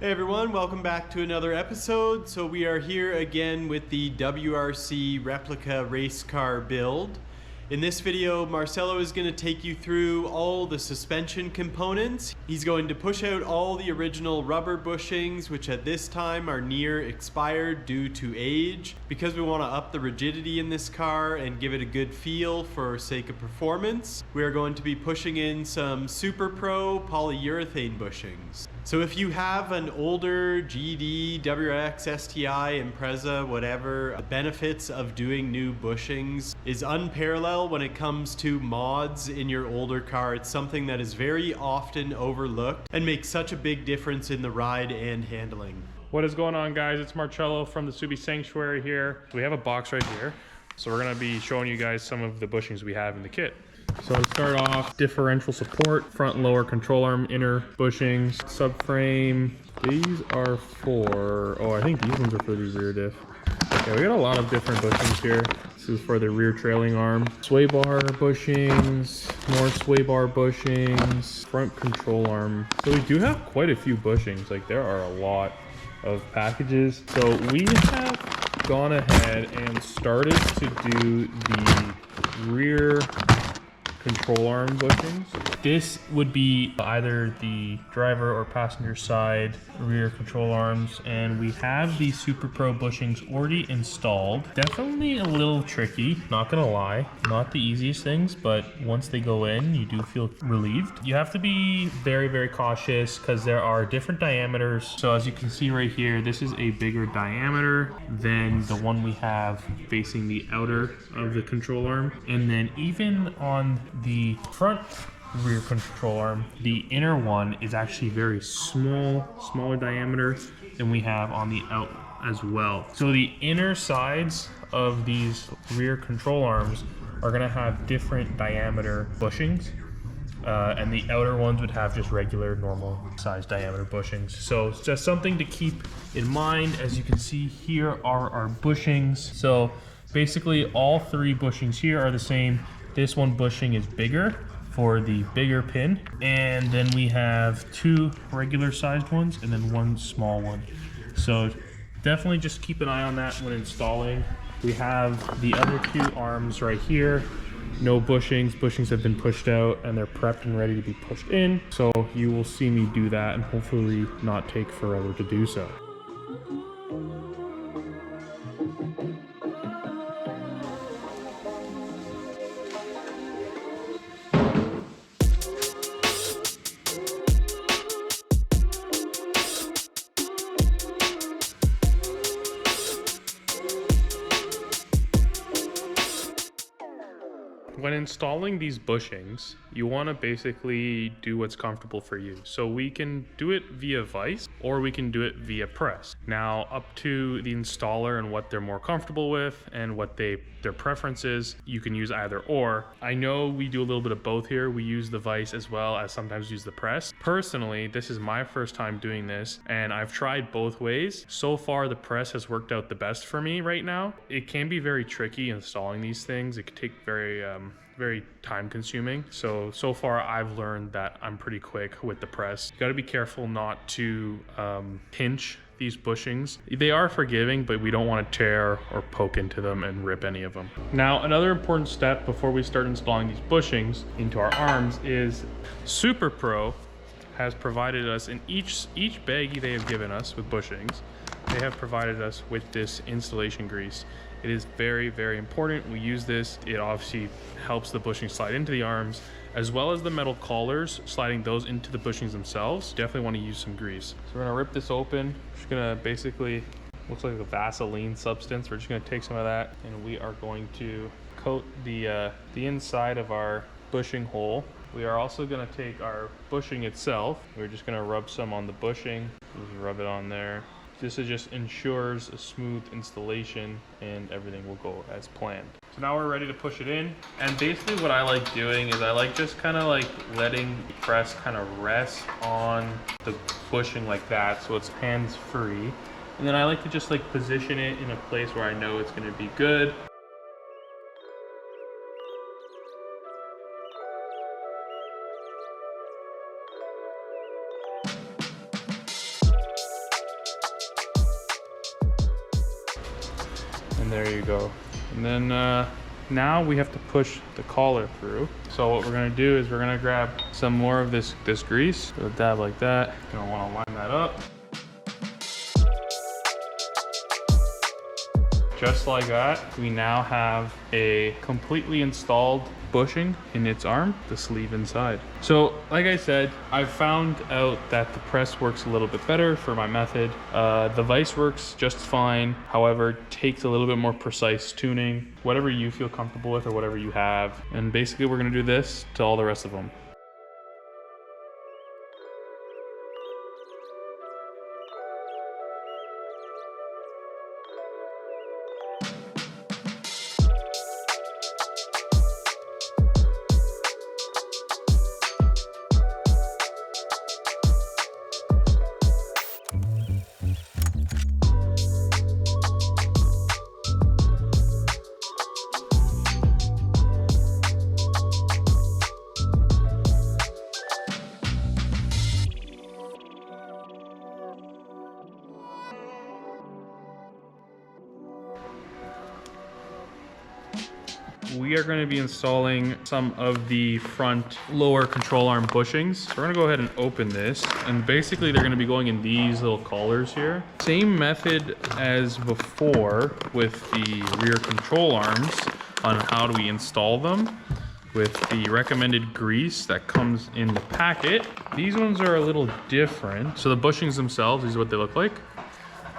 Hey everyone, welcome back to another episode. So we are here again with the WRC replica race car build. In this video, Marcelo is going to take you through all the suspension components. He's going to push out all the original rubber bushings, which at this time are near expired due to age. Because we want to up the rigidity in this car and give it a good feel for sake of performance, we are going to be pushing in some SuperPro polyurethane bushings. So if you have an older GD, WRX, STI, Impreza, whatever, the benefits of doing new bushings is unparalleled when it comes to mods in your older car. It's something that is very often overlooked and makes such a big difference in the ride and handling. What is going on, guys? It's Marcello from the Subi Sanctuary here. We have a box right here. So we're gonna be showing you guys some of the bushings we have in the kit. So to start off, differential support, front and lower control arm, inner bushings, subframe. These are for, I think these ones are for the rear diff. Okay, we got a lot of different bushings here. This is for the rear trailing arm. Sway bar bushings, more sway bar bushings, front control arm. So we do have quite a few bushings. Like there are a lot of packages. So we have gone ahead and started to do the rear control arm bushings. This would be either the driver or passenger side rear control arms, and we have the SuperPro bushings already installed. Definitely a little tricky, not gonna lie. Not the easiest things, but once they go in, you do feel relieved. You have to be very, very cautious because there are different diameters. So as you can see right here, this is a bigger diameter than the one we have facing the outer of the control arm. And then even on the front rear control arm, the inner one is actually very smaller diameter than we have on the out as well. So the inner sides of these rear control arms are gonna have different diameter bushings, and the outer ones would have just regular normal size diameter bushings. So it's just something to keep in mind. As you can see, here are our bushings. So basically all three bushings here are the same. This one bushing is bigger for the bigger pin, and then we have two regular sized ones and then one small one. So definitely just keep an eye on that when installing. We have the other two arms right here. No bushings. Bushings have been pushed out and they're prepped and ready to be pushed in. So you will see me do that and hopefully not take forever to do so. When installing these bushings, you want to basically do what's comfortable for you. So we can do it via vise or we can do it via press. Now, up to the installer and what they're more comfortable with and what their preference is, you can use either or. I know we do a little bit of both here. We use the vise as well as sometimes use the press. Personally, this is my first time doing this and I've tried both ways. So far, the press has worked out the best for me right now. It can be very tricky installing these things. It can take very time consuming. So far I've learned that I'm pretty quick with the press. You gotta be careful not to pinch these bushings. They are forgiving, but we don't want to tear or poke into them and rip any of them. Now, another important step before we start installing these bushings into our arms is SuperPro has provided us in each baggie they have given us with bushings, they have provided us with this installation grease. It is very, very important. We use this. It obviously helps the bushing slide into the arms, as well as the metal collars, sliding those into the bushings themselves. Definitely want to use some grease. So we're gonna rip this open. Just gonna basically, looks like a Vaseline substance. We're just gonna take some of that and we are going to coat the inside of our bushing hole. We are also gonna take our bushing itself. We're just gonna rub some on the bushing. Just rub it on there. This just ensures a smooth installation and everything will go as planned. So now we're ready to push it in. And basically what I like doing is I like just kind of like letting the press kind of rest on the bushing like that so it's hands free. And then I like to just like position it in a place where I know it's gonna be good. And there you go. And then now we have to push the collar through. So what we're gonna do is we're gonna grab some more of this grease, a dab like that. Gonna wanna line that up. Just like that, we now have a completely installed bushing in its arm, the sleeve inside. So like I said, I've found out that the press works a little bit better for my method. The vise works just fine. However, takes a little bit more precise tuning, whatever you feel comfortable with or whatever you have. And basically we're gonna do this to all the rest of them. We are going to be installing some of the front lower control arm bushings. So we're going to go ahead and open this, and basically they're going to be going in these little collars here. Same method as before with the rear control arms on how do we install them with the recommended grease that comes in the packet. These ones are a little different. So the bushings themselves, these are what they look like.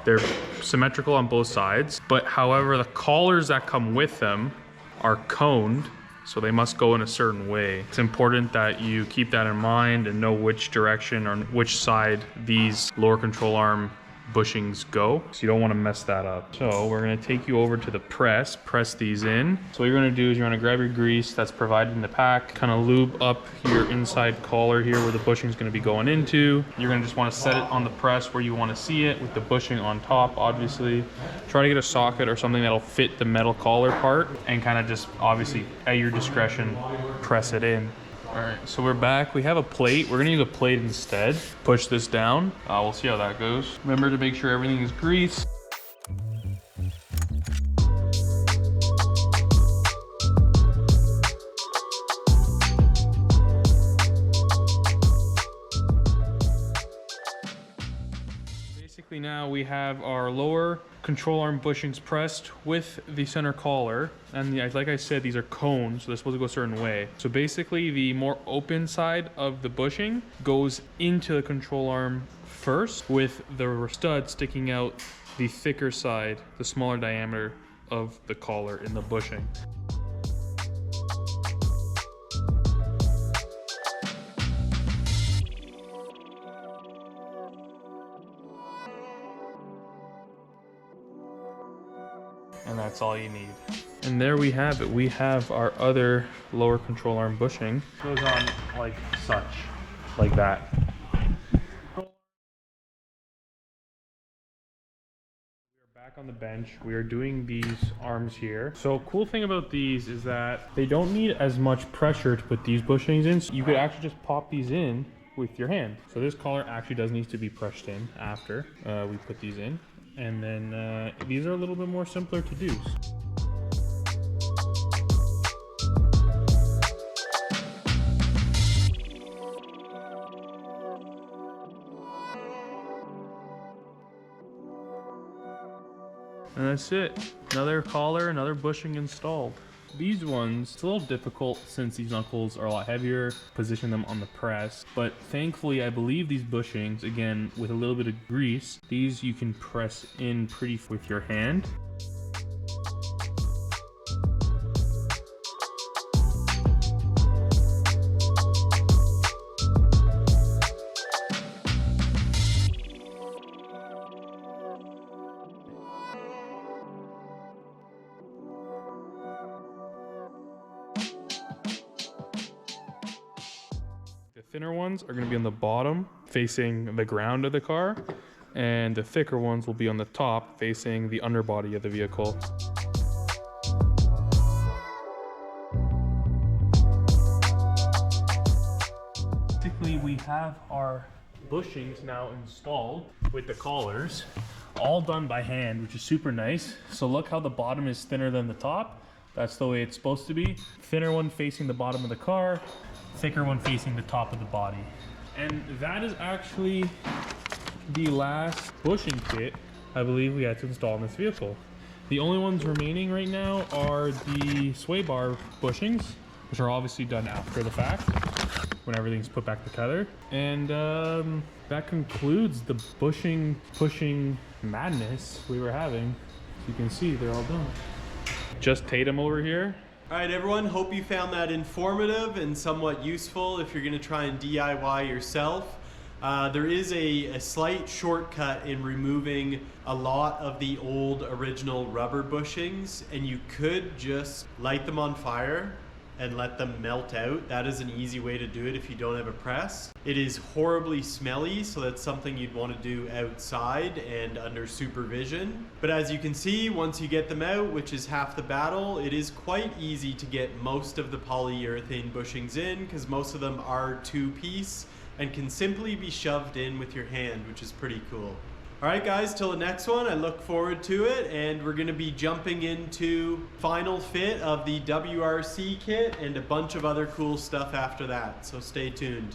They're symmetrical on both sides, but however, the collars that come with them are coned, so they must go in a certain way. It's important that you keep that in mind and know which direction or which side these lower control arm bushings go, so you don't want to mess that up. So we're going to take you over to the press these in. So what you're going to do is you're going to grab your grease that's provided in the pack, kind of lube up your inside collar here where the bushing is going to be going into. You're going to just want to set it on the press where you want to see it with the bushing on top, obviously. Try to get a socket or something that'll fit the metal collar part and kind of just obviously at your discretion press it in. All right, so we're back. We have a plate. We're gonna use a plate instead. Push this down. We'll see how that goes. Remember to make sure everything is greased. Basically now we have our lower control arm bushings pressed with the center collar, and like I said, these are cones, so they're supposed to go a certain way. So basically the more open side of the bushing goes into the control arm first, with the stud sticking out the thicker side, the smaller diameter of the collar in the bushing. And that's all you need. And there we have it. We have our other lower control arm bushing. Goes on like such, like that. We are back on the bench. We are doing these arms here. So cool thing about these is that they don't need as much pressure to put these bushings in. So you could actually just pop these in with your hand. So this collar actually does need to be pressed in after we put these in. And then these are a little bit more simpler to do. And that's it. Another collar, another bushing installed. These ones, it's a little difficult since these knuckles are a lot heavier, position them on the press, but thankfully I believe these bushings, again, with a little bit of grease, these you can press in pretty with your hand. The thinner ones are going to be on the bottom, facing the ground of the car, and the thicker ones will be on the top, facing the underbody of the vehicle. Basically, we have our bushings now installed with the collars. all done by hand, which is super nice. So look how the bottom is thinner than the top. That's the way it's supposed to be. Thinner one facing the bottom of the car, thicker one facing the top of the body. And that is actually the last bushing kit I believe we had to install in this vehicle. The only ones remaining right now are the sway bar bushings, which are obviously done after the fact, when everything's put back together. And that concludes the pushing madness we were having. As you can see, they're all done. Just Tatum over here. All right, everyone, hope you found that informative and somewhat useful if you're gonna try and DIY yourself. There is a slight shortcut in removing a lot of the old original rubber bushings, and you could just light them on fire and let them melt out. That is an easy way to do it if you don't have a press. It is horribly smelly, so that's something you'd want to do outside and under supervision. But as you can see, once you get them out, which is half the battle, it is quite easy to get most of the polyurethane bushings in, because most of them are two-piece and can simply be shoved in with your hand, which is pretty cool. All right, guys, till the next one, I look forward to it, and we're gonna be jumping into final fit of the WRC kit and a bunch of other cool stuff after that, so stay tuned.